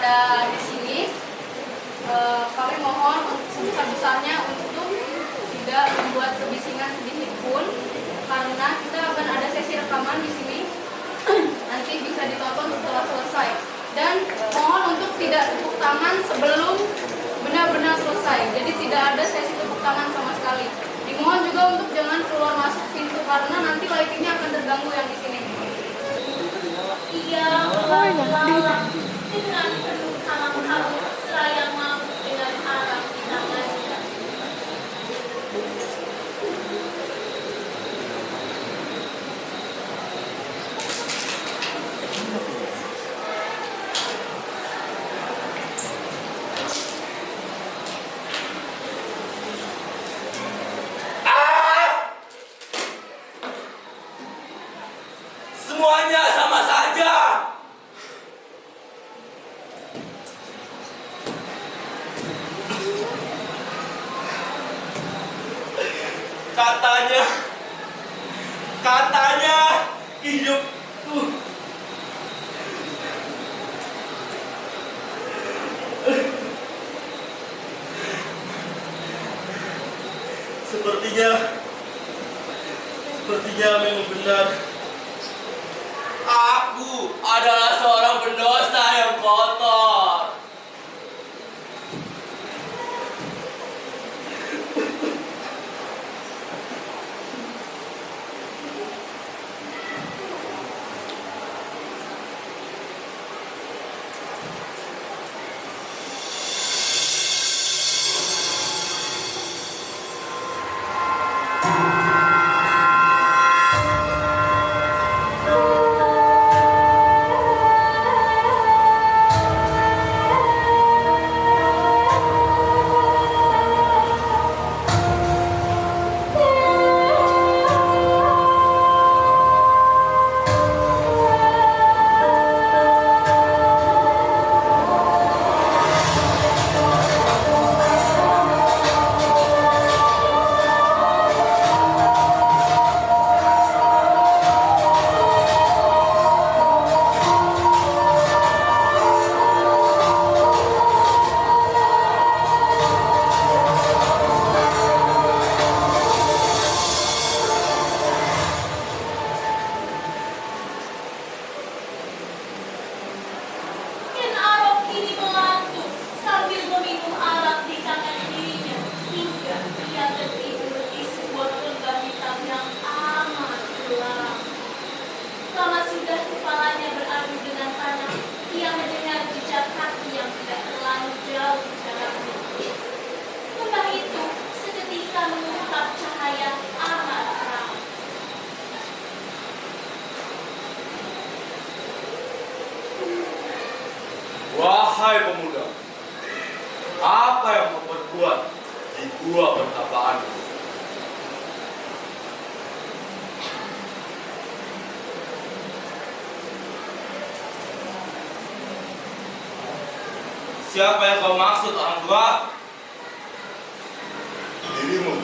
ada di sini, kami mohon sebesar-besarnya untuk tidak membuat kebisingan sedikit pun, karena kita akan ada sesi rekaman di sini. Nanti bisa ditonton setelah selesai. Dan mohon untuk tidak tepuk tangan sebelum benar-benar selesai. Jadi tidak ada sesi tepuk tangan sama sekali. Dimohon juga untuk jangan keluar masuk pintu karena nanti lightingnya akan terganggu yang di sini. Ia berlalang dengan penuh halang-halang seraya mampu dengan arah di tangannya. Semuanya sama saja. Katanya hidupku sepertinya memang benar. Aku adalah seorang pendosa yang kotor. Ken Arok kini melantung sambil meminum arak di tangan dirinya hingga ia tertidur di sebuah lembah hitam yang amat gelap. Lama sudah kepalanya beradu dengan tanah, ia mendengar jejak kaki yang tidak terlalu jauh jaraknya. Lembah itu seketika mengungkap cahaya amat terang. Wahai pemuda, apa yang kau perbuat di gua pertapaan? Siapa yang kau maksud, orang tua? Dirimu.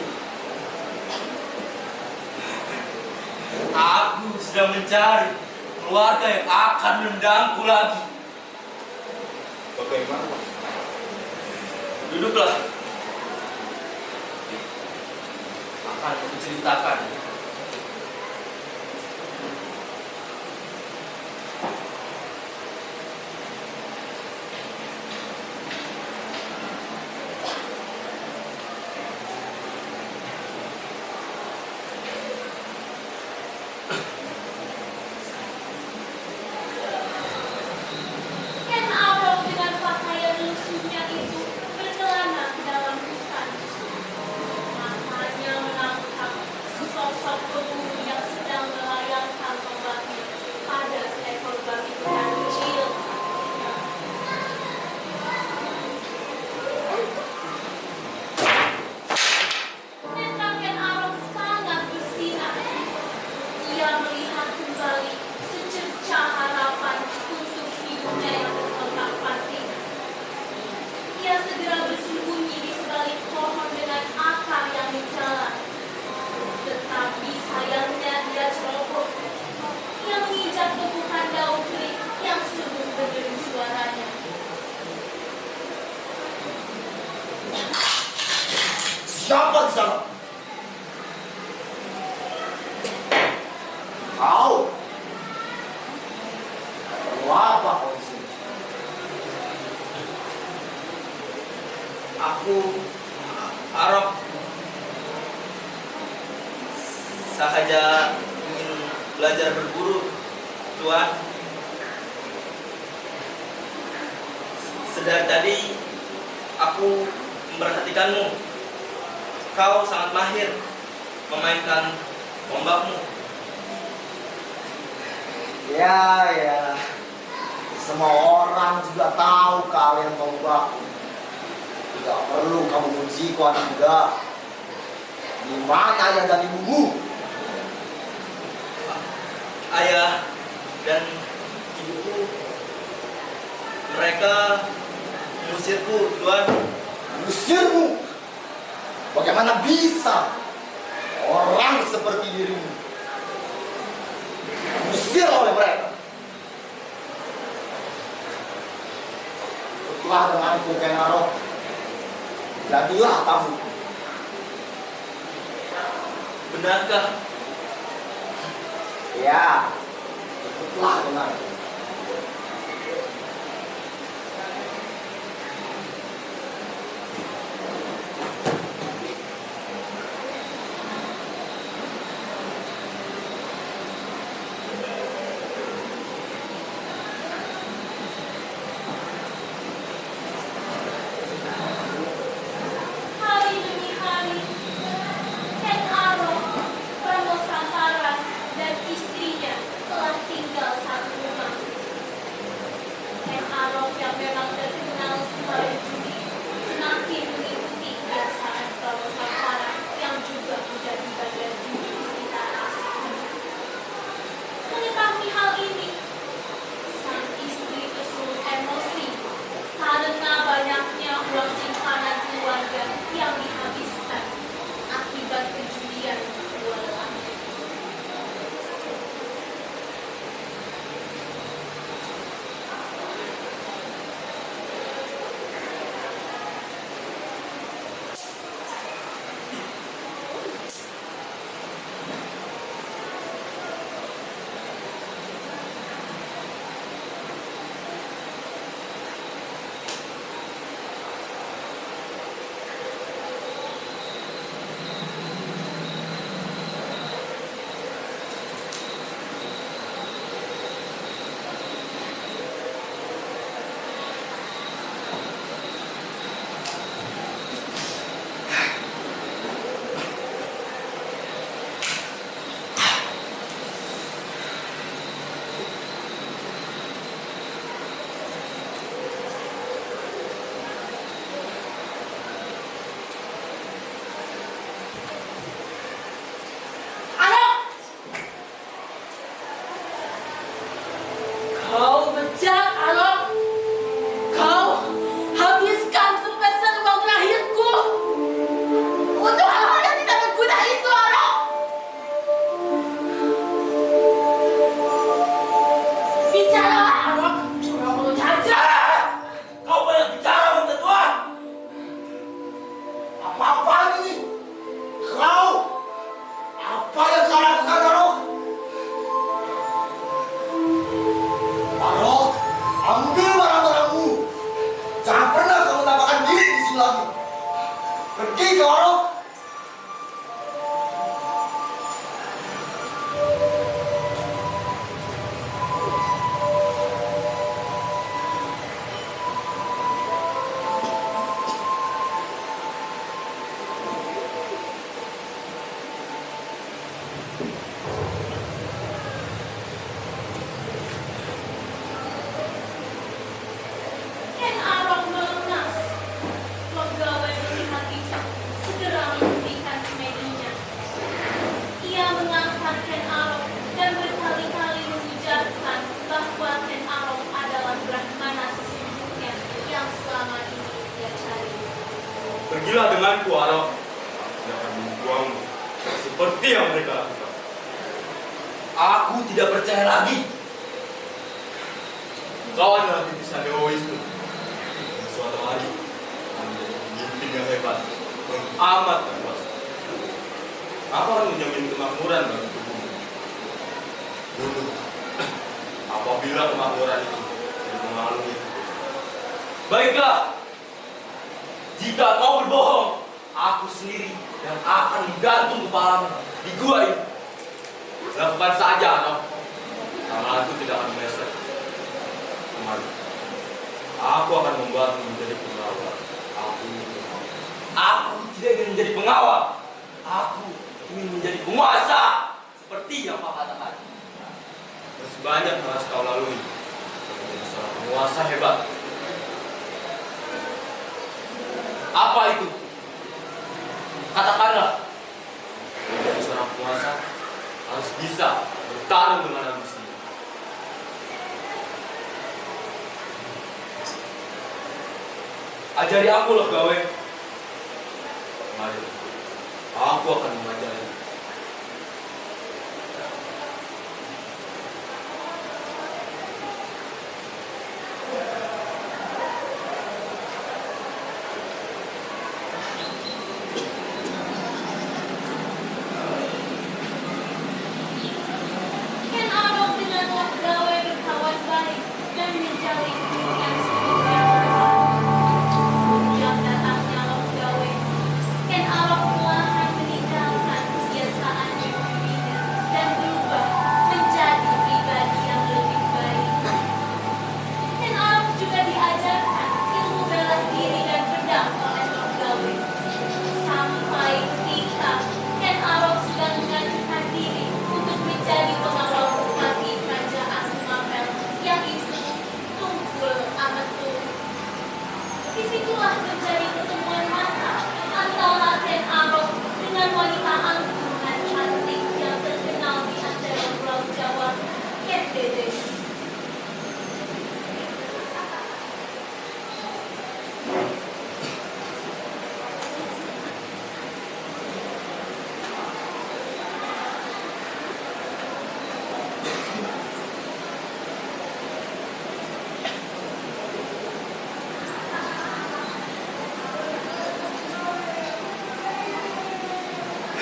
Aku sedang mencari keluarga yang akan menendangku lagi. Bagaimana? Duduklah. Akan aku ceritakan. Ken Arok dengan pakaian lusuhnya itu berkelana ke dalam hutan. Matanya menangkap sesosok Aku Arok sahaja ingin belajar berburu, Tuan. Sedari tadi aku memperhatikanmu. Kau sangat mahir memainkan tombakmu. Ya, semua orang juga tahu kalian tombak. Tidak perlu kamu mengujiku anak muda. Di mana ayah dan ibumu? Ayah dan ibuku, mereka mengusirku, Tuan. Mengusirmu? Bagaimana bisa orang seperti dirimu diusir oleh mereka? Ikutlah denganku, Ken Arok. Jadilah kamu. Benarkah? Ya, ikutlah denganku. Hari demi hari, Ken Arok, Pramu Samparan, dan istrinya telah tinggal satu rumah. Ken Arok yang memang terkenal sebagai judi semakin mengikuti kebiasaan Pramu Samparan yang juga menjadi bagian judi di sekitar asrama. Mengetahui hal ini, sang istri tersulut emosi karena banyaknya uang simpanan keluarga yang dihabiskan akibat kejadian kedua lelaki. Arok! Kau bejat, Arok! Kau habiskan sepeser uang terakhirku untuk hal-hal yang tidak berguna itu, Arok! Bicaralah, Arok! Orang mulut saja! Kau banyak bicara, Bunda Tuan. Apa-apaan ini? Kau? Apa yang kau lakukan, Arok? Arok, ambil barang-barangmu. Jangan pernah kamu menampakkan diri di sini lagi. Pergi kau, Arok. Ken Arok melunas. Pegawai melihat itu segera menghentikan semedinya. Ia mengangkat Ken Arok dan berkali-kali mengujarkan bahwa Ken Arok adalah Brahmana sesungguhnya yang selama ini dia cari. Pergilah denganku, Arok. Aku tidak akan membuangmu seperti yang mereka lakukan. Aku tidak percaya lagi. Kau adalah titisan Dewa Wisnu. Suatu hari, akan menjadi pemimpin yang hebat, yang amat berkuasa. Aku akan menjamin kemakmuran bagi tubuhmu. Dulu, apabila kemakmuran itu tidak mengalami. Baiklah. Jika kau berbohong, aku sendiri yang akan menggantung kepalamu di gua ini. Lakukan saja, Arok. Tanganku tidak akan meleset. Kemari. Aku akan membuatmu menjadi pengawal. Aku tidak ingin menjadi pengawal. Aku ingin menjadi penguasa. Seperti yang Papa katakan. Masih banyak yang harus kau lalui. Kau menjadi seorang penguasa hebat. Apa itu? Katakanlah. Menjadi seorang penguasa harus bisa bertarung dengan ambisi. Ajari aku loh gawe. Mari, aku akan mengajari. Ken Arok dengan pegawai berkawan baik dan menjalin hubungan sejak sejak datangnya pegawai. Ken Arok perlahan meninggalkan kebiasaan yang berbeda dan berubah menjadi pribadi yang lebih baik. Ken Arok juga diajarkan ilmu bela diri dan pedang oleh pegawai. Sampai ketika Ken Arok sudah mengajukan diri untuk menjadi pengawal bupati kerajaan Mabel yang itu Tunggul Amatul. Disitulah terjadi pertemuan mata antara Ken Arok dengan wanita anggun dan cantik yang terkenal di antara Pulau Jawa, Ken Dedes.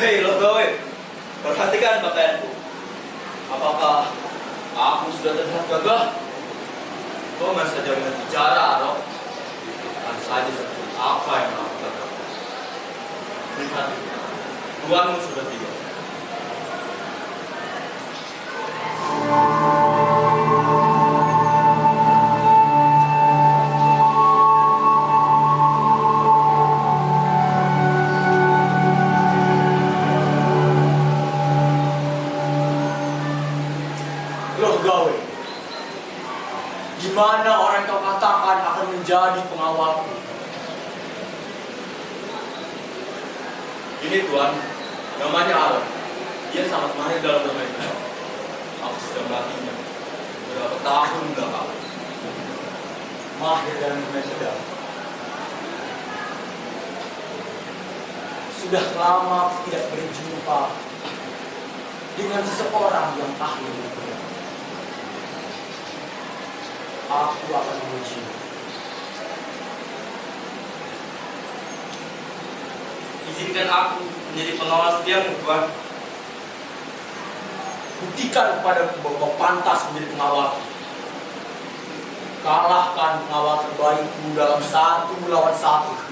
Hei lo gawe, perhatikan pakaianku. Apakah aku sudah terlihat gagah? Kau masih saja dengan bicara, Arok. Bukan saja seperti apa yang aku katakan. Lihat, tuanmu sudah tiba. Loh gawe, gimana orang kau katakan akan menjadi pengawalku? Ini tuan, namanya Arok. Dia sangat mahir dalam bermain pedang. Aku sudah melatihnya beberapa tahun belakangan. Mahir dalam bermain pedang. Sudah lama aku tidak berjumpa dengan seseorang yang ahli berpedang. Aku akan mengujimu. Izinkan aku menjadi pengawal setiamu, Tuan. Buktikan kepadaku bahwa kau pantas menjadi pengawal. Kalahkan pengawal terbaikku dalam 1 lawan 1.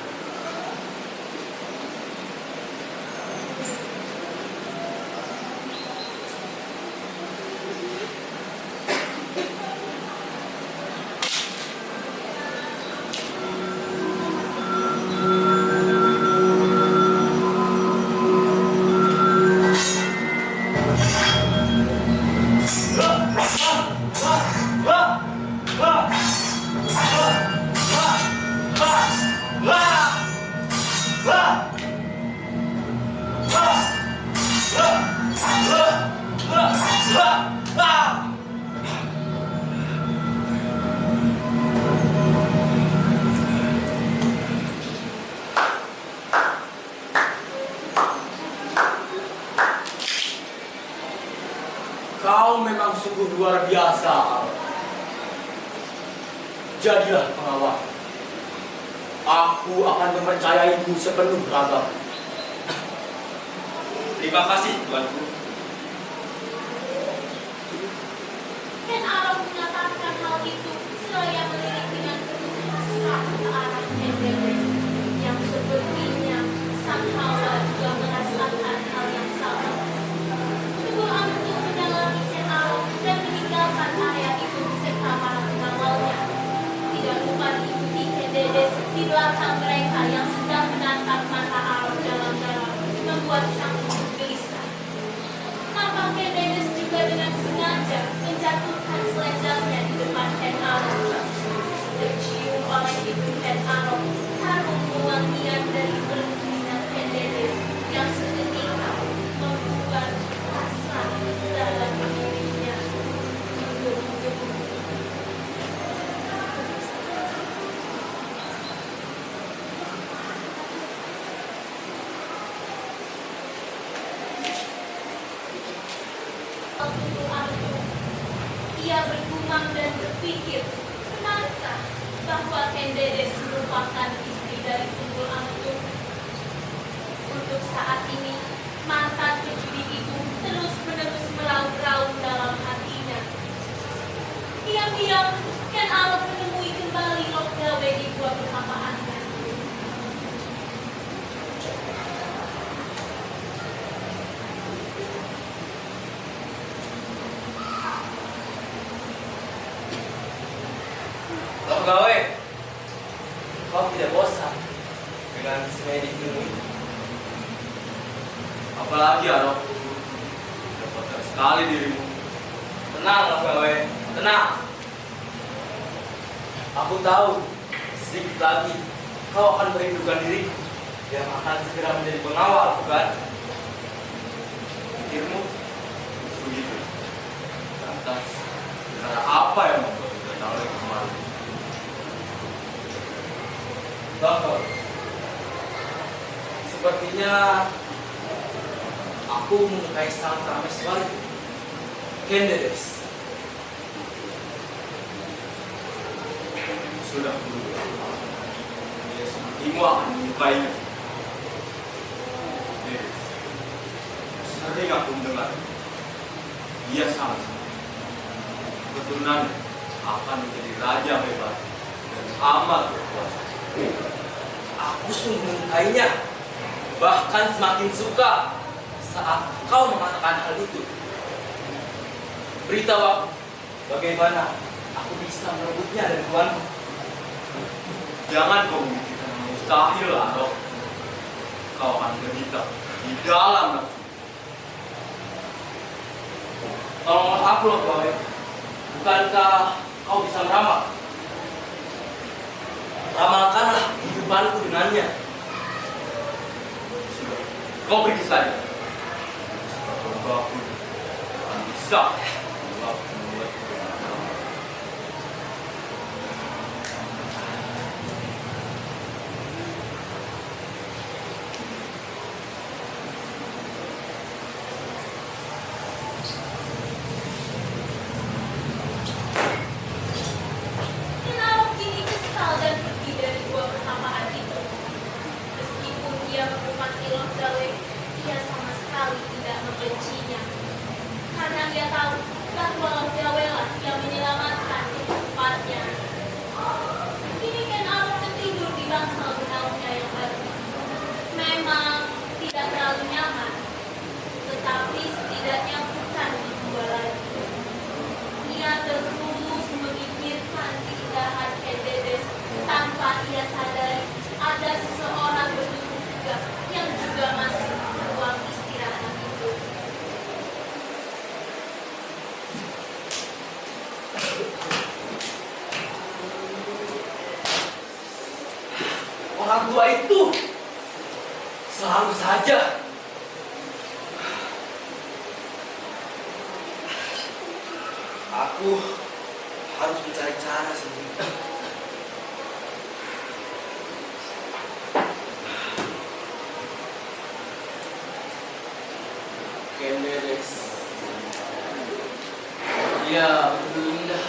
Kau memang sungguh luar biasa. Jadilah pengawal. Aku akan mempercayaimu sepenuh raga. Terima kasih, Tuanku. Ken Arok mengatakan hal itu seraya melirik dengan penuh asa ke arah Ken Dedes yang belakang mereka yang sedang menatap mata Arok dalam-dalam membuat sang ibu gelisah. Nampaknya Dennis juga dengan sengaja menjatuhkan selendangnya di depan Ken Arok. Tercium oleh ibu Ken Arok, harum wangian dari berlinang Ken Dennis yang seketika membuat rasa dalam dirinya menggebu-gebu. Tubuh Arthur. Ia bergumam dan berpikir, benarkah bahwa Kendedes merupakan istri dari Tunggul Arthur? Untuk saat ini, mantan pencuri itu terus-menerus meraung-raung dalam hatinya. Diam-diam, Ken Arok menemui kembali Lok Gawe di gua perhampaannya. Lok Gawe, kau tidak bosan dengan semedikmu ini? Apalagi Arok, dapatkan sekali dirimu. Tenang Lok Gawe, tenang. Aku tahu sedikit lagi kau akan merindukan diriku yang akan segera menjadi pengawal, bukan? Pikirmu begitu. Lantas, cara apa yang membuat kita datang lagi kemarin? Bapak, sepertinya aku menyukai sang Prameswari, Kendedes. Sudah dulu, dia sepertimu akan menyukainya. Kendedes, sering aku mendengar, dia sangat keturunan akan menjadi raja hebat dan amat berkuasa. Aku sungguh menyukainya, bahkan semakin suka saat kau mengatakan hal itu. Beritahu aku, bagaimana aku bisa merebutnya dari tuanku. Jangan kau memikirkan yang mustahil, Arok. Kau akan menderita di dalam nafsu. Tolonglah aku, Lok Gawe. Bukankah kau bisa meramal? Ramalkanlah kehidupanku dengannya. Sudah, kau pergi saja. Semoga aku akan bisa membuat Ken Arok kini kesal dan pergi dari gua perhampaan itu. Meskipun dia menghormati Lok Gawe, ia sama sekali tidak membencinya. Karena dia tahu bahwa Lok Gawe lah yang menyelamatkan kehidupannya. Kini Ken Arok tertidur di bangsal benaunnya yang baru. Memang tidak terlalu nyaman, tetapi setidaknya bukan di gua lagi. Ia terus memikirkan keindahan Kendedes tanpa ia sadari ada seseorang bertubuh tegak yang juga masuk ke ruang istirahat itu. orang tua itu selalu saja aku harus mencari cara sendiri. Kendedes, dia begitu indah.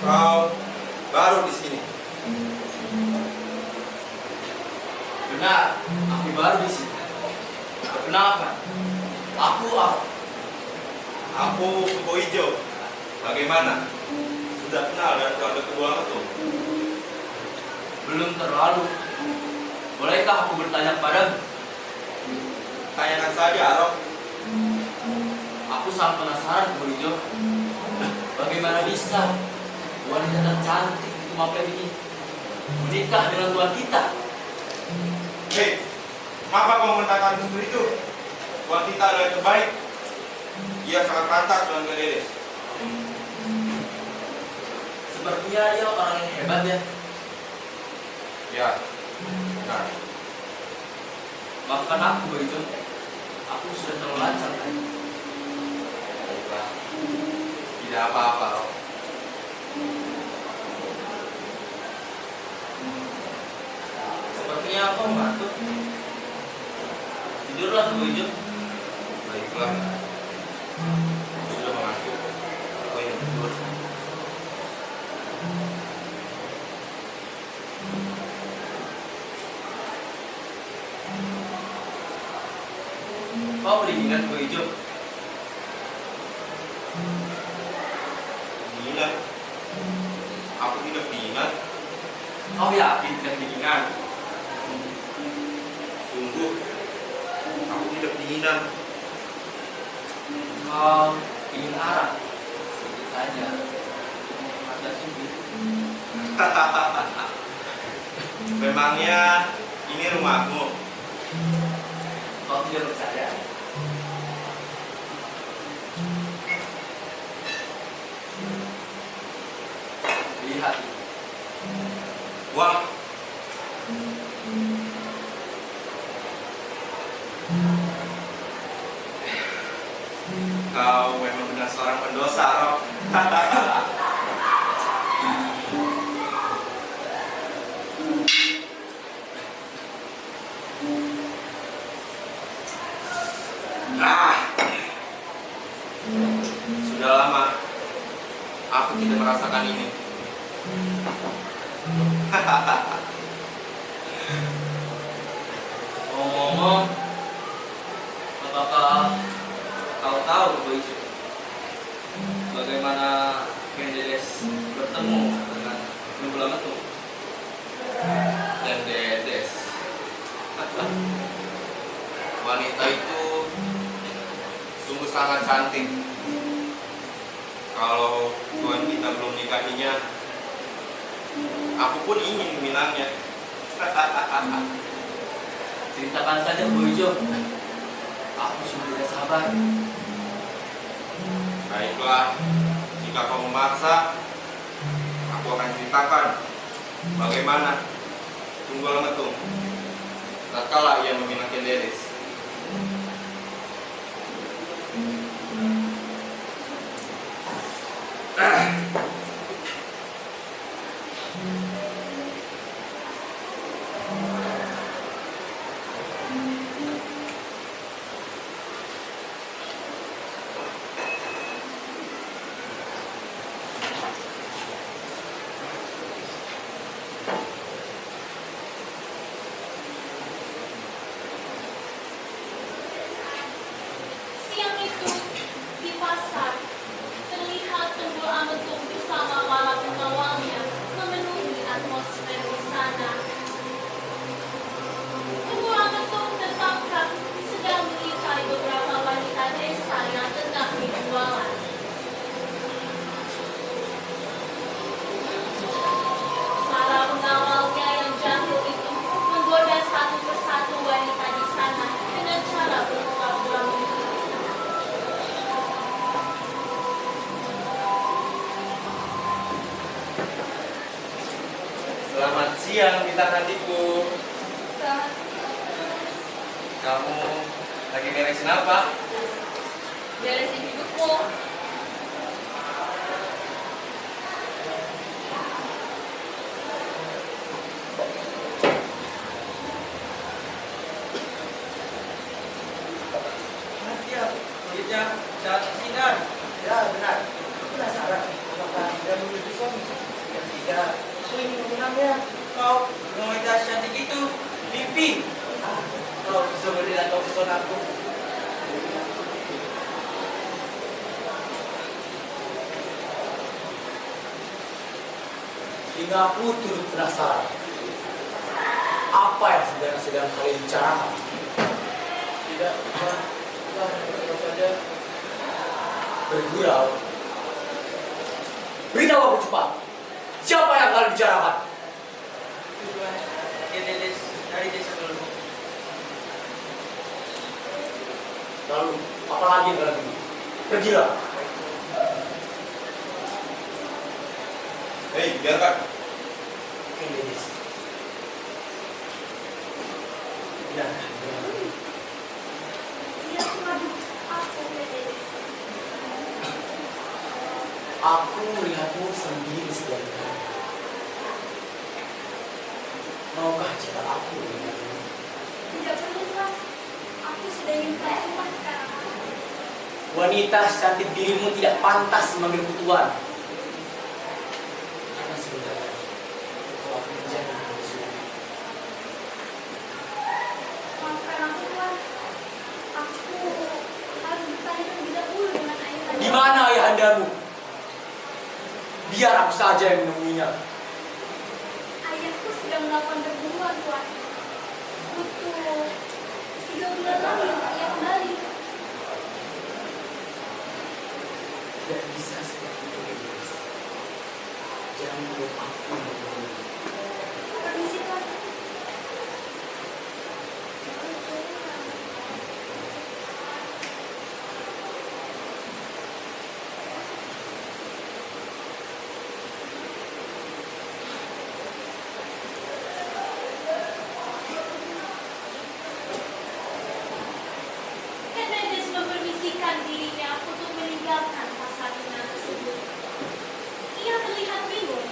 Kau baru di sini. Benar, aku baru di sini. Kenapa? Aku Aku Suko Ijo. Bagaimana? Sudah kenal dengan keluarga kedua itu? belum terlalu. Bolehkah aku bertanya padamu? Tanyakan saja, Arok. Aku sangat penasaran, Bu Ijo. Bagaimana bisa wanita tercantik di Maplem ini menikah dengan tuan kita? Hei, kenapa kau mengatakan seperti itu? Wanita adalah yang terbaik. Ia sangat pantas dengan Dedes. Sepertinya dia orang yang hebat ya. Ya, benar. Maafkan aku begitu. Aku sudah terlalu lancar kan? Baiklah, tidak apa-apa. Rob. Sepertinya aku mengantuk. Tidurlah begitu. Baiklah, aku sudah mengantuk. Aku ingin tidur. Kau boleh ingat begitu. Diingat. Aku tidak diingat. Kau yakin tidak diingat? Sungguh, aku tidak diingat. Kau ingin arah? Sedikit saja. Ada sungguh. Memangnya ini rumahmu? Kau tidak percaya? Lihat. Wah, kau memang benar seorang pendosa, Rob. Ah, sudah lama aku tidak merasakan ini. Ngomong-ngomong, apakah kau tahu begitu bagaimana Mendeles bertemu dengan Nubula Metu? Dan Dedes, wanita itu sungguh sangat cantik. Kalau Tuhan kita belum nikahinya, aku pun ingin memilangnya. Ceritakan saja Bu Ijo. Aku sudah tidak sabar. Baiklah, jika kau memaksa, aku akan ceritakan bagaimana Tunggul Metung tatkala ia meminangkan Dedes. Siang itu di pasar terlihat Tunggul Ametung bersama para pengawalnya memenuhi atmosfer di sana. Tunggul Ametung tertangkap sedang mengintai beberapa wanita desa yang tengah berjualan. Para pengawalnya yang jahil itu menggoda satu persatu wanita di sana dengan cara berpura-pura menikah. Selamat siang, bintang hatiku. Selamat Kamu lagi beresin apa? beresin hidupku. Ya, kulitnya cantik sinar. Ya benar. Aku penasaran apakah dia memiliki suami. Yang tidak, aku ingin mengenalnya. Kau wanita cantik itu, Livi. Kau bisa melihat kau pesonaku. Hingga aku turut penasaran. Apa yang sebenarnya sedang kalian bicarakan? Tidak, saja. Bergurau. Beritahu aku cepat. Siapa yang kalian bicarakan? Tujuan Dedes dari desa Gelembung. Lalu, apa lagi yang kalian ingin? Pergilah. Hei, biarkan. Dedes. Ya, Dia mengadu aku Dedes. aku melihatmu sendiri sekali. Maukah jika aku melihatmu? Tidak perlu Tuan. Aku sudah ingin Tuan sekarang. Wanita secantik dirimu tidak pantas memanggilku tuan. Karena sebenarnya kau akan menjadi musuh. Maafkan aku Tuan. Aku harus bertanya terlebih dahulu dengan ayah. Di mana ayahandamu? Biar aku saja yang menemuinya. Ayahku sedang melakukan perburuan Tuan. Butuh 3 bulan lagi untuk ia kembali. Tidak bisa seperti itu, Dedes. Jangan buat aku menemuinya. Permisi Tuan. Dedes mempermisikan dirinya untuk meninggalkan pasarnya tersebut. Ia terlihat bingung.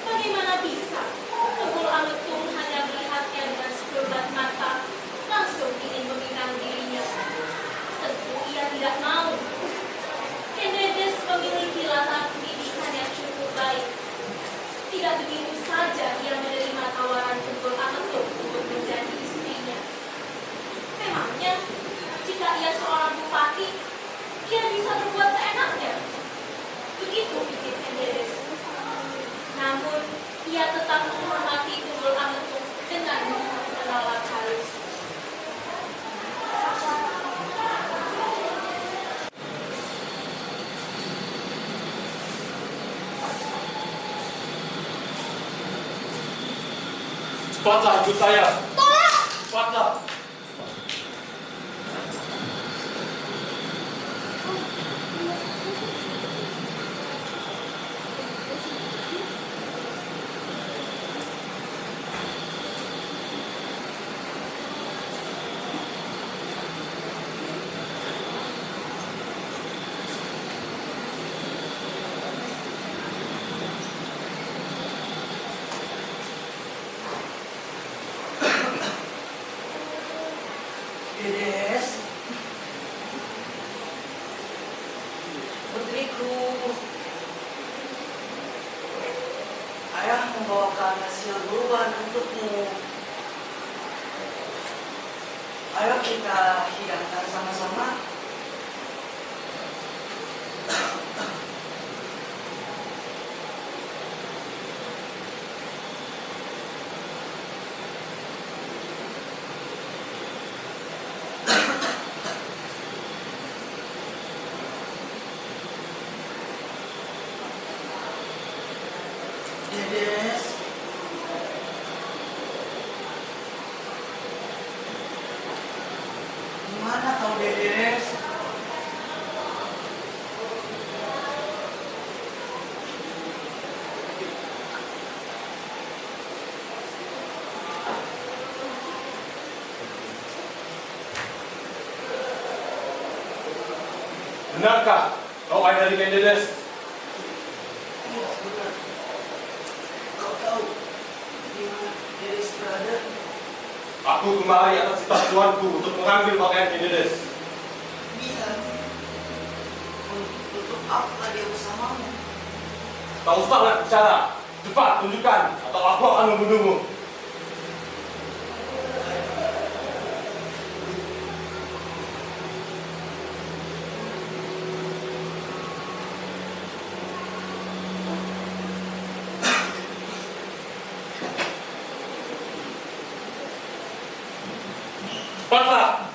Bagaimana bisa Tunggul Ametung hanya melihatnya dengan sekelebat mata langsung ingin meminang dirinya? Tentu ia tidak mau. Dedes memiliki latar pendidikan yang cukup baik. Tidak begitu saja ia menerima tawaran Tunggul Ametung untuk menjadi istrinya. Memangnya jika ia seorang bupati, ia bisa berbuat seenaknya. Begitu pikir Dedes. Namun, ia tetap menghormati Tunggul Ametung dengan menolak halus. Cepatlah ikut saya. Tolong! Cepatlah. Dedes, putriku, ayah membawakan hasil buruan untukmu. Ayo kita hidangkan sama-sama. Dedes, gimana kau Dedes? Benarkah kau ayah dari Dedes? Iya, benar. Kau tahu di mana Dedes berada? Aku kemari atas perintah tuanku untuk mengambil pakaian Dedes. Bisa. Untuk apa dia bersamamu? Tak usahlah bicara. Cepat tunjukkan atau aku akan membunuhmu. Cepatlah.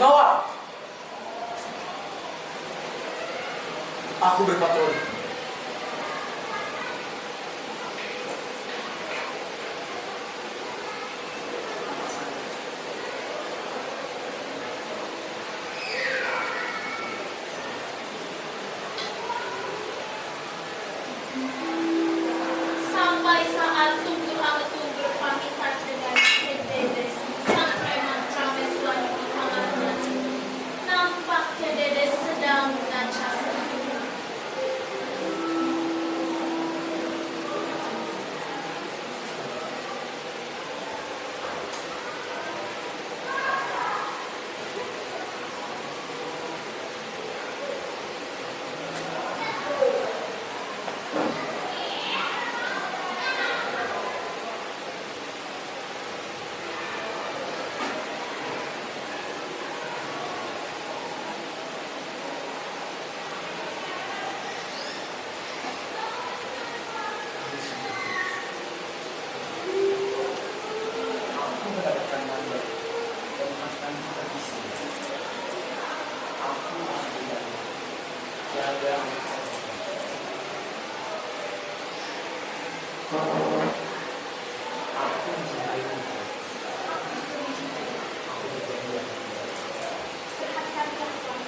Pengawal! Aku berpatroli. Sampai saat Tunggul Ametung berpamitan dengan Dedes, sang preman Trames Wahyu di tangannya. Nampaknya Dedes sedang mengacas. Aku mendapatkan mandat dan memasukkan kita di sini. Aku harus menjaga aku mencintaimu. Aku berjanji akan menjaga. Berhati-hatilah, Tuan.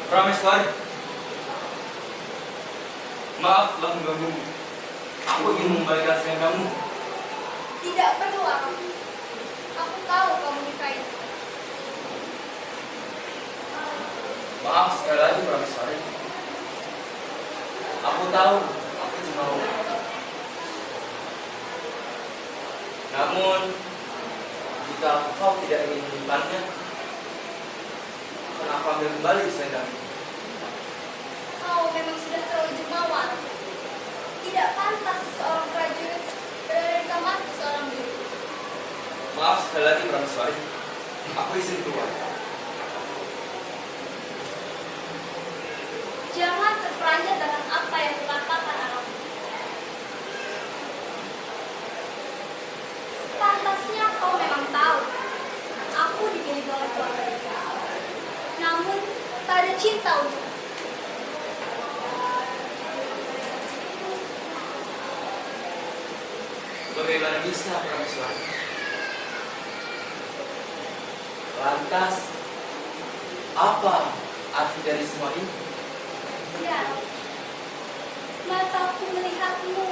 Prameswari, maaf telah mengganggumu. Aku ingin mengembalikan selendangmu. Tidak perlu, Arok. Aku tahu kau menyukai. Maaf sekali lagi Prameswari. Aku tahu, aku cuma mau. Namun, jika kau tidak ingin menyimpannya, kenapa ambil kembali selendang? Kau memang sudah terlalu jemawan. Tidak pantas seorang prajurit berada di kamar seorang diri. Maaf sekali lagi Prameswari. Aku izin keluar. Jangan terperanjat dengan apa yang kukatakan, Arok. Pantasnya kau memang tahu. Aku dipilih oleh keluarga. Namun, tak ada cinta untuk. Bagaimana bisa Prameswari? Lantas, apa arti dari semua ini? Ya, mataku melihatmu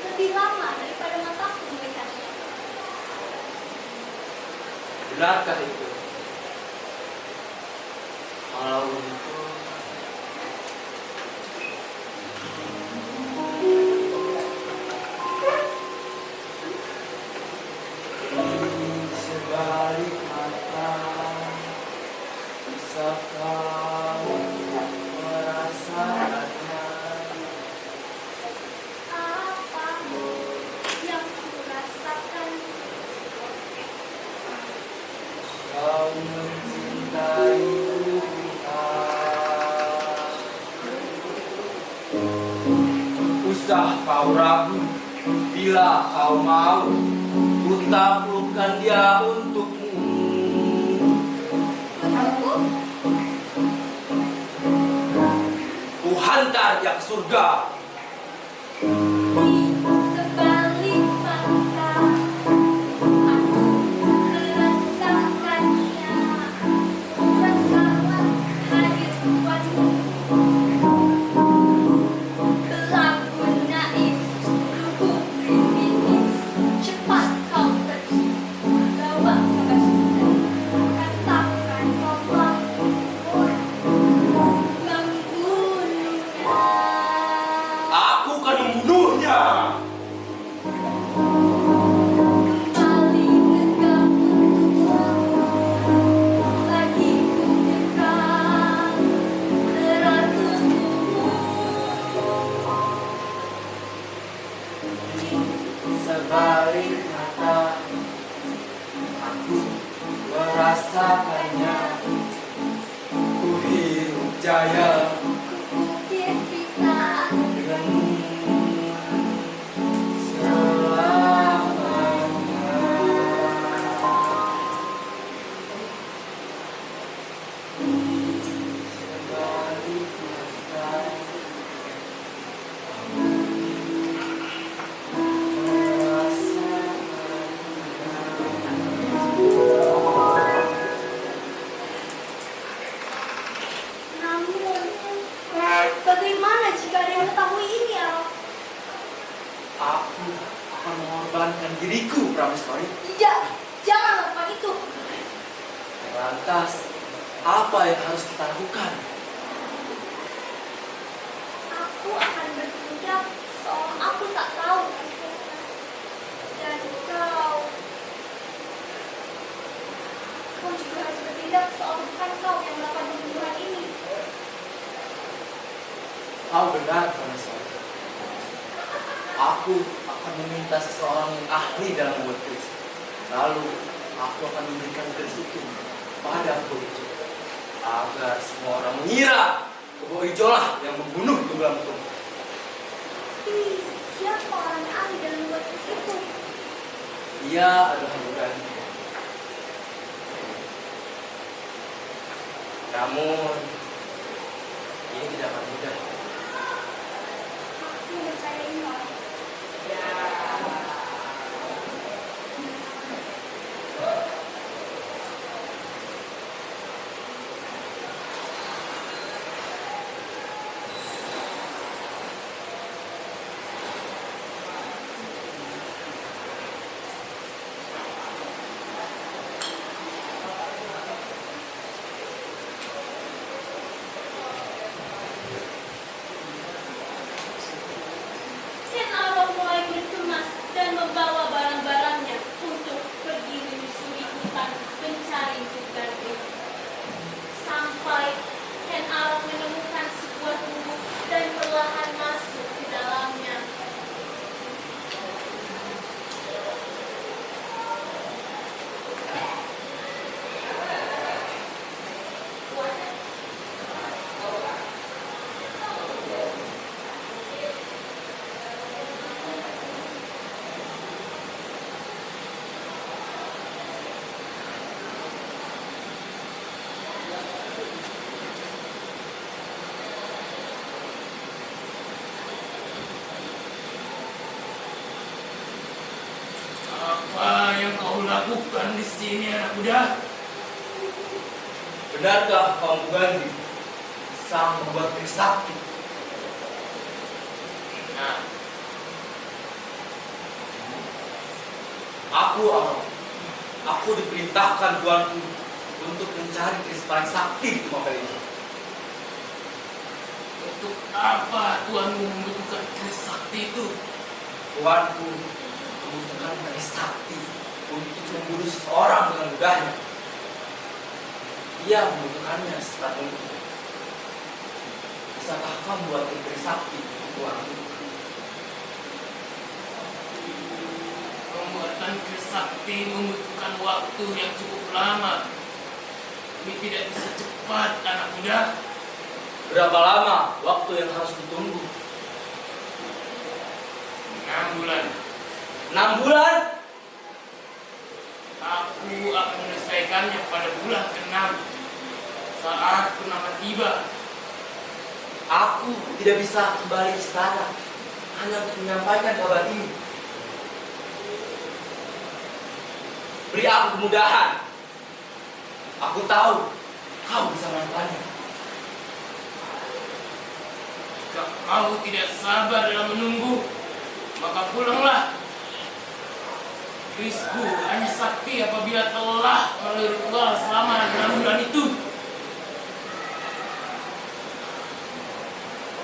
lebih lama daripada mataku melihatmu. Benarkah itu? Kalau itu, di sebalik mata bisa kau merasakannya. Apa yang kurasakan? Kau mencintaiku, usah kau ragu. Bila kau mau, ku taklukkan dia untukmu. Aku Ku hantar dia ke surga. di sebalik mata, aku merasakannya. Rasalah hadir buatmu. Berlaku naif, lugu primitif. Cepat kau pergi, bawa kebasisan. Katakan kau mampu membunuhnya. Aku akan membunuhnya. Sebalik mata aku merasakannya. Ku hidup jaya Kukir kita denganmu selamanya. Sebalik mata namun bagaimana jika ada yang mengetahui ini Arok? aku akan mengorbankan diriku, Prameswari. Tidak, jangan lakukan itu. Lantas, apa yang harus kita lakukan? Aku akan bertindak seolah aku tak tahu. Dan kau juga harus bertindak seolah bukan kau yang melakukan pembunuhan ini. Kau benar, Prameswari. Aku akan meminta seseorang yang ahli dalam membuat keris. Lalu, aku akan memberikan keris itu pada Kebo Ijo, agar semua orang mengira Kebo Ijo lah yang membunuh Tunggal Tung. Tapi siapa orang yang ahli dalam membuat keris itu? Dia adalah Burani. Namun, ini tidak akan mudah. Aku mempercayaimu. Arok. Ken Arok mulai berkemas dan membawa barang-barangnya untuk pergi menyusuri hutan mencari Tugande. Sampai Ken Arok menemukan sebuah gubuk dan perlahan masuk ke dalamnya. Apa yang kau lakukan di sini, anak muda? Benarkah kaum Gandhi sang membuat keris sakti? Nah, Aku diperintahkan tuanku untuk mencari keris paling sakti di Mapel ini. untuk apa tuanmu membutuhkan keris sakti itu? Tuanku membutuhkan keris sakti untuk membunuh seorang dengan mudahnya. Ia membutuhkannya setelah membunuh. Bisakah kamu buat keris sakti untuk tuanku? Pembuatan keris sakti membutuhkan waktu yang cukup lama. Ini tidak bisa cepat, anak muda. Berapa lama waktu yang harus ditunggu? 6 bulan. 6 bulan? Aku akan menyelesaikannya pada bulan ke-6 saat purnama tiba. Aku tidak bisa kembali ke istana hanya untuk menyampaikan kabar ini. Beri aku kemudahan. Aku tahu kau bisa melakukannya. Jika kau tidak sabar dalam menunggu, maka pulanglah. Kerisku hanya sakti apabila telah melalui ritual selama 6 bulan itu.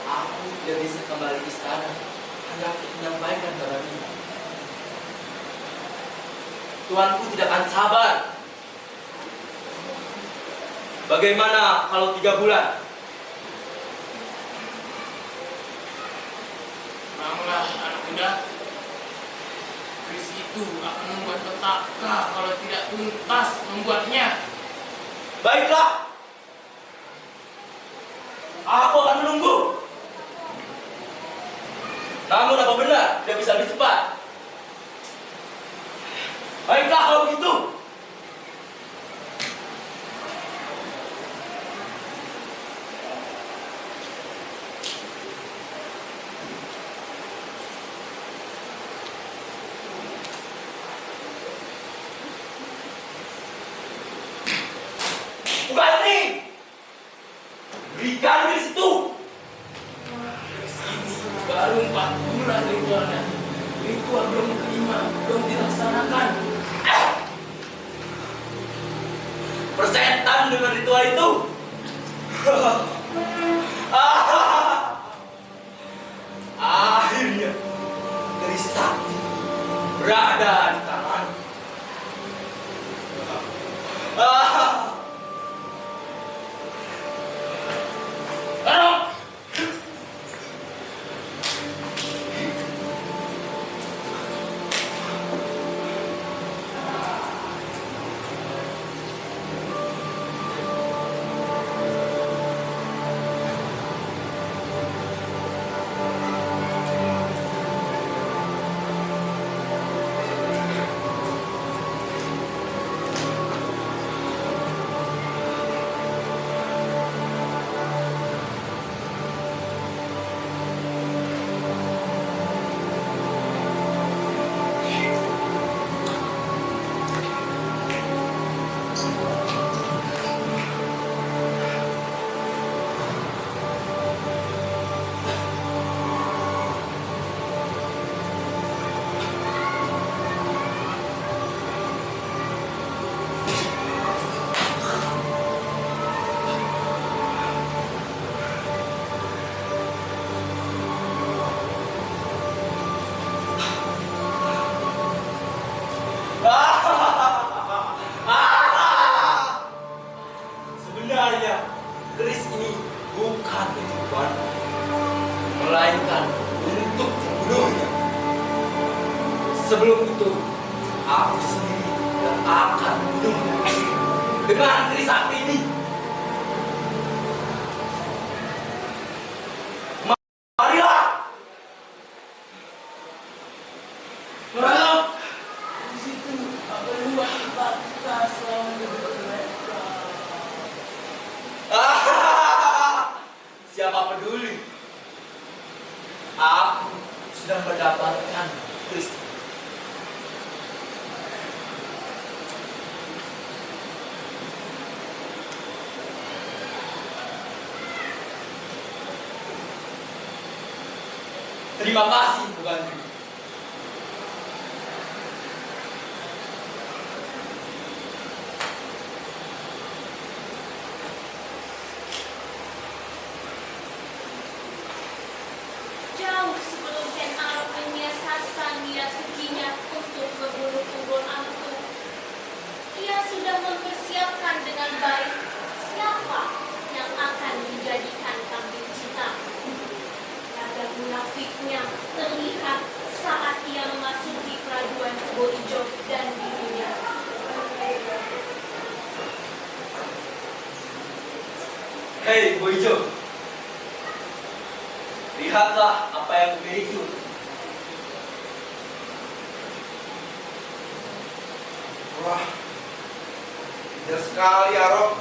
Aku tidak bisa kembali ke istana hanya untuk menyampaikan kabar ini. Tuanku tidak akan sabar. Bagaimana kalau 3 bulan? Bangunlah anak muda, keris itu akan membuat petaka kalau tidak tuntas membuatnya. Baiklah, aku akan menunggu. Namun apa benar tidak bisa lebih cepat? Baiklah kalau begitu. Buka ini. Berikan keris itu. Keris ini baru 4 bulan ritualnya. Ritual belum kelima, belum dilaksanakan. Persetan dengan ritual itu. Akhirnya keris sakti berada di tangan. Arok! Sebenarnya keris ini bukan tujuan, melainkan untuk membunuhnya. Sebelum itu, aku sendiri yang akan membunuhnya dengan keris sakti ini. Marilah! Arok! Di situ akan membuat petaka selama hidup mereka. Siapa peduli? Aku sudah mendapatkan keris. Terima kasih, Bukanti. Jauh sebelum Ken Arok menyiasatkan niat kejinya untuk membunuh Tunggul Angku, ia sudah mempersiapkan dengan baik siapa yang akan dijadikan kambing hitam. Raga munafiknya terlihat saat ia memasuki peraduan Kebo Ijo dan birunya. Hei, Boijo. Lihatlah apa yang kumiliki. Wah, indah sekali Arok.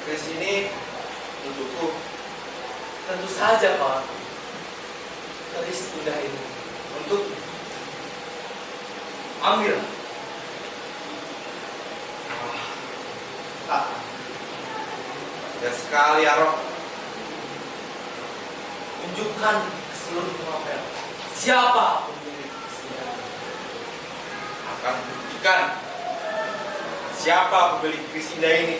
Keris ini untukku. Tentu saja, Pak. Keris indah ini untuk ambil. Indah sekali Arok. Tunjukkan ke seluruh pengapel siapa pemilik keris ini. Akan buktikan siapa pemilik keris indah ini.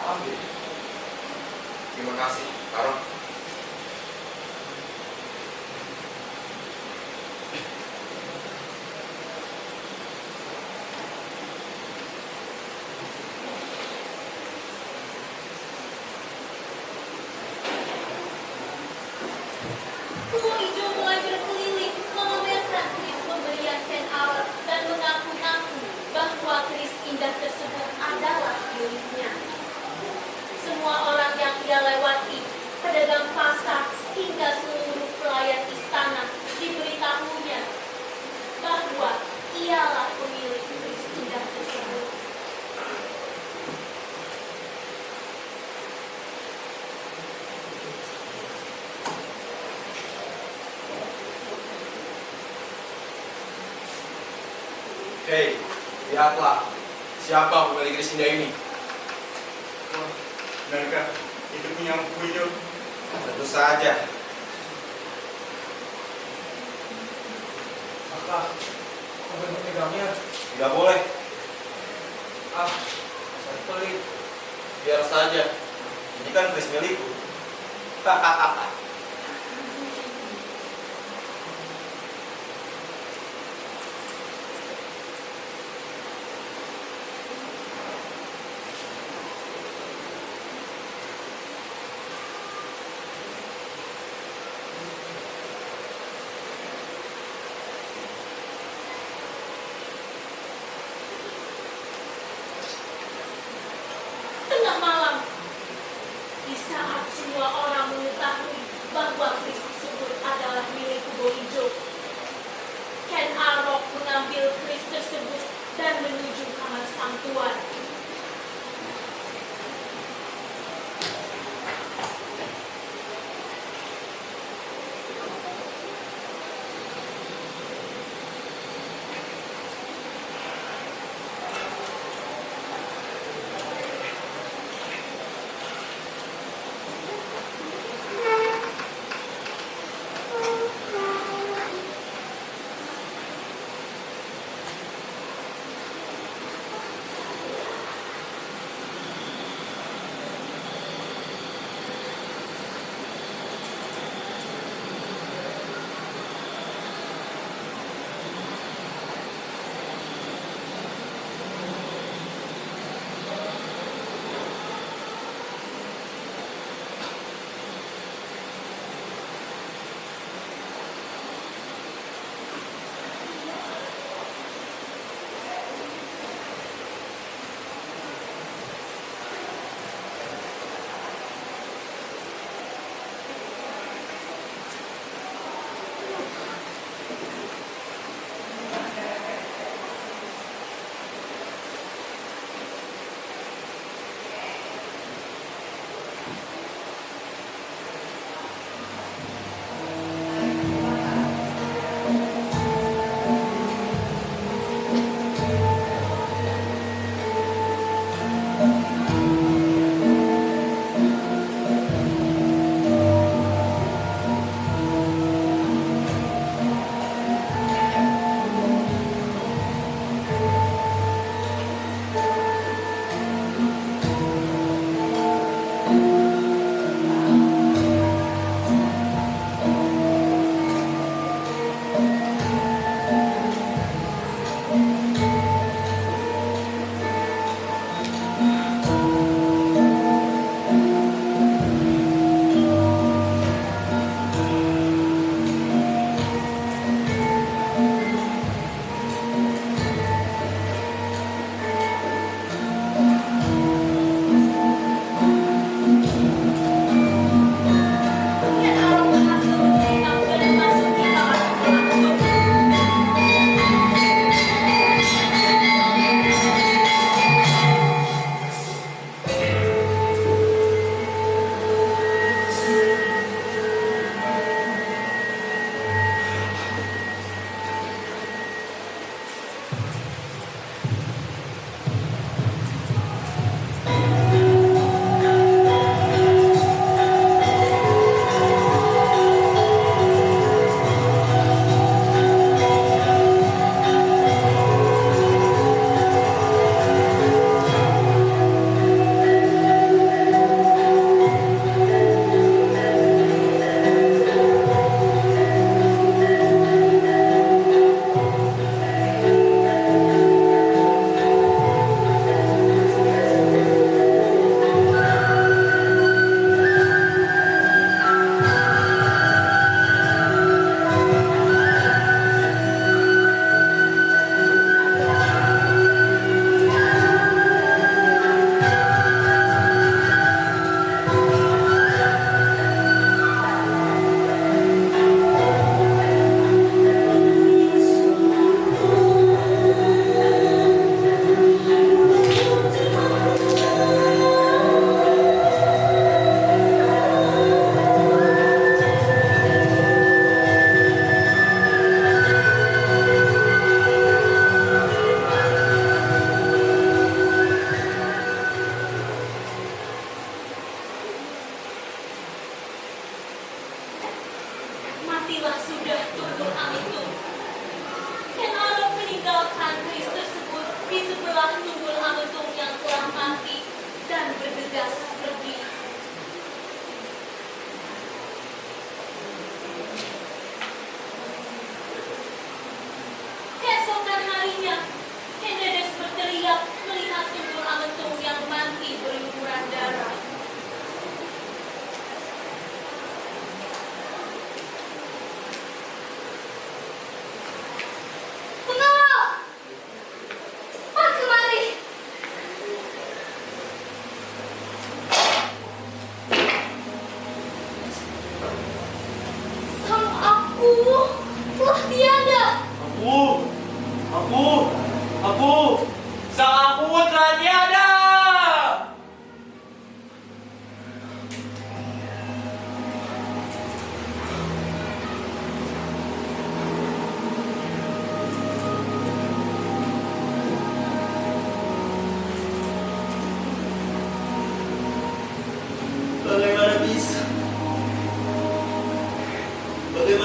Ambil. Terima kasih Arok. Hei, lihatlah. Siapa pemilik Kristinda ini? Wah, benarkah itu punya buku itu? Tentu saja. Maka, aku boleh megangnya? Tidak boleh. Ah, saya pelit. Biar saja. Ini kan kris milikku. Hahaha. Tengah malam, di saat semua orang mengetahui bahwa kris tersebut adalah milik Kubo Ijo, Ken Arok mengambil kris tersebut dan menuju kamar sang tuan.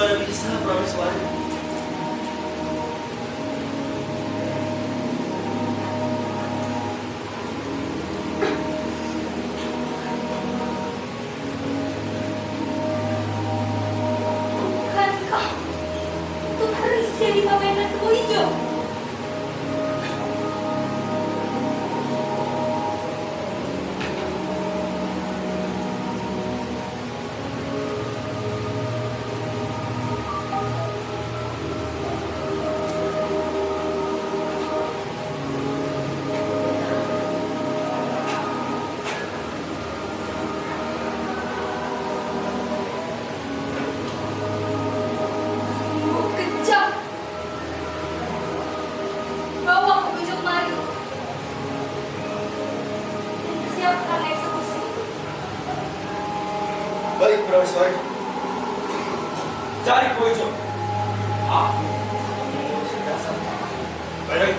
Bagaimana bisa, Prameswari? Bukankah itu keris yang dipamerkan ke hijau? Sungguh kejam. Bawa ke ujung mari. Dan siapkan eksekusi. Baik, Prameswari. Cari Koijo. Aku sudah sampai. Baik.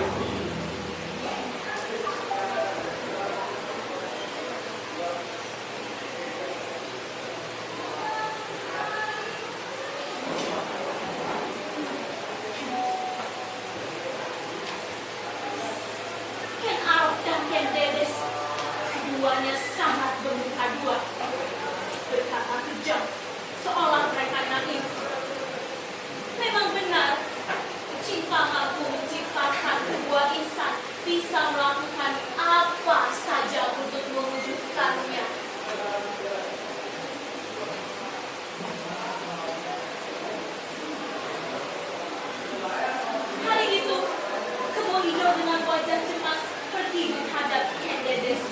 Ken Arok dan Ken Dedes, keduanya sangat bermuka dua, berkata kejam, seolah mereka naif. Memang benar, cinta mampu menciptakan kedua insan bisa melakukan apa saja untuk mewujudkannya. Hari itu, Kebo Hijau dengan wajah cemas pergi menghadap Ken Dedes.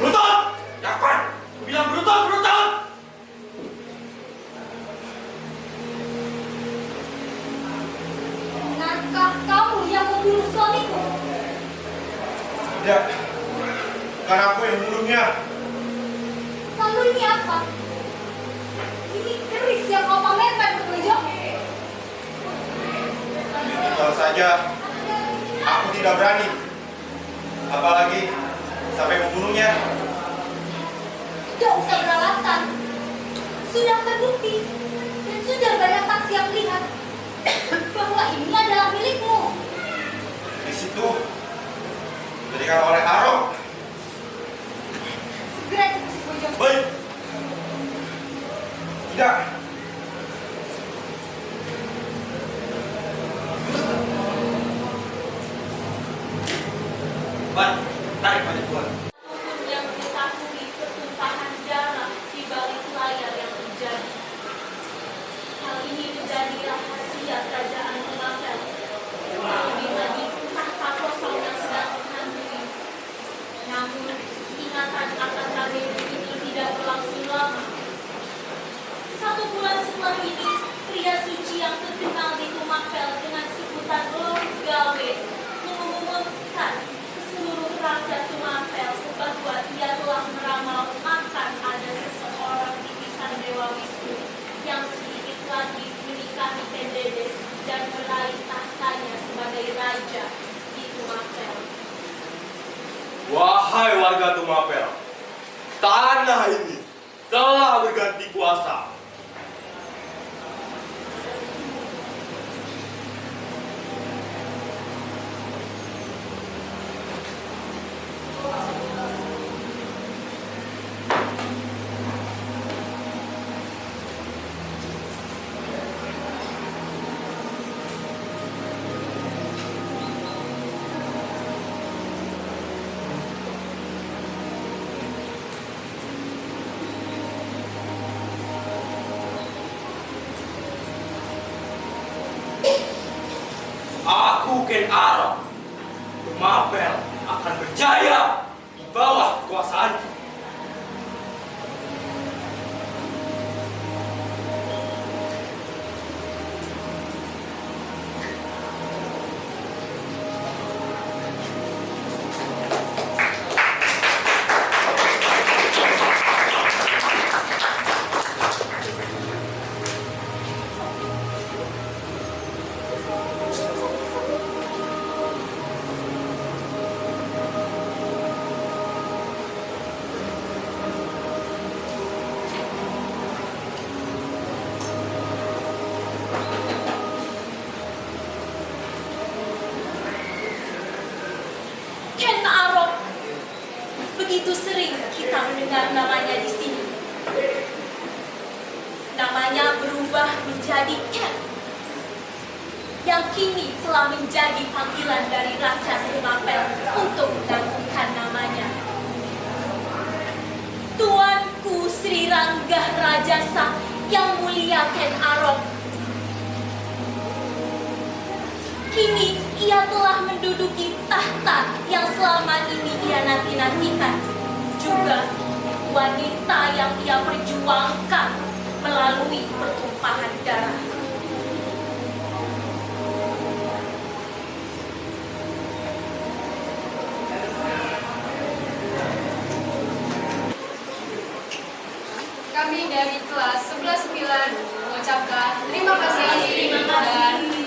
Berutut! Jangan! Aku bilang berutut, berutut! Benarkah kamu yang membunuh suamiku? Tidak. Bukan aku yang membunuhnya. Lalu ini apa? Ini keris yang kau pamerkan ke Bejo? Kalau saja aku tidak berani. Apalagi sampai membunuhnya. Tidak usah beralasan. Sudah terbukti dan sudah banyak saksi yang melihat bahwa ini adalah milikmu. Di situ diberikan oleh Arok. Segera eksekusi Bejo. Baik. Tidak. Ban, tarik balik Tuan. Hukum yang mengetahui pertumpahan darah di balik layar yang terjadi. Hal ini menjadi rahasia kerajaan Pemapel. Lebih lagi tahta kosong yang sedang menghantui. Namun, ingatan akan tragedi ini tidak berlangsung lama. 1 bulan setelah ini, pria suci yang terkenal di Pemapel dengan sebutan Lord Gawe mengumumkan ke seluruh rakyat Pemapel bahwa dia telah meramal akan ada seseorang titisan Dewa Wisnu yang sedikit lagi menikahi Ken Dedes dan meraih tahtanya sebagai raja di Pemapel. Wahai warga Tumapel, tanah ini telah berganti kuasa. Aku Ken Arok. Tumapel akan berjaya di bawah kekuasaanku. sering kita mendengar namanya di sini. Namanya berubah menjadi Ken, yang kini telah menjadi panggilan dari rakyat Rumapel untuk menggantungkan namanya. Tuanku Sri Ranggah Rajasa yang mulia Ken Arok. Kini ia telah menduduki tahta yang selama ini ia nanti-nantikan. Juga wanita yang ia perjuangkan melalui pertumpahan darah. Kami dari kelas 11-9 mengucapkan terima kasih dan